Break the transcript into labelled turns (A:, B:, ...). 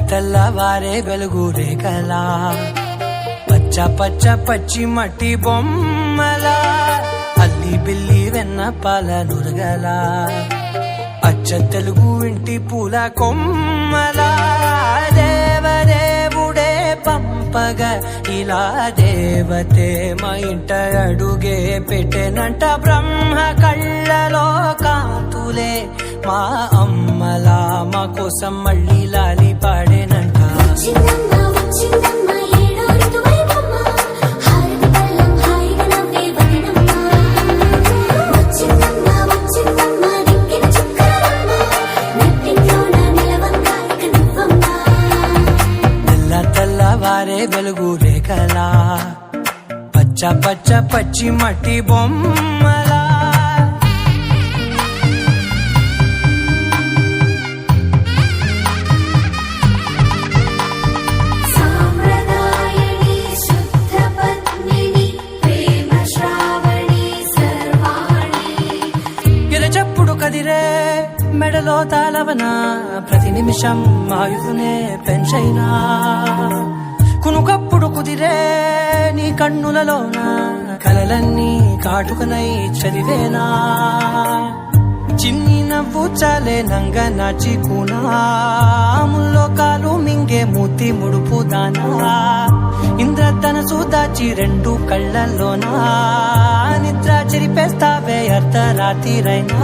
A: తెల్లవారే వెలుగు రేఖలా పచ్చ పచ్చ పచ్చి మట్టి బొమ్మలా అల్లి బిల్లి వెన్న పాల నురగలా అచ్చ తెలుగు ఇంటి పూల కొమ్మలా దేవదేవుడే పంపగా ఇలా దేవతే మా ఇంట అడుగే పెట్టెనంట బ్రహ్మ కళ్ళలో కాంతులే మా అమ్మలా మా కోసం మళ్ళీ లాలి పాడేనంట. తెల్లవారే వెలుగు రేఖలా పచ్చ పచ్చ పచ్చి మట్టి బొమ్మలా ఎరచప్పుడు కదిరే మెడలో తాళవన ప్రతి నిమిషం ఆయుధునే పెంచైనా కునుకప్పుడు కుదిరే నీ కన్నులలోన కలలన్నీ కాటుకనై చదివేనా చిన్ని నవ్వు చాలే నంగ నాచి కూనాముల్లో కాలు మింగే మూతి ముడుపు దానా ఇంద్రధనసు దాచి రెండు కళ్ళల్లోనా నిద్ర చెరిపేస్తావే అర్ధరాత్రిరైనా.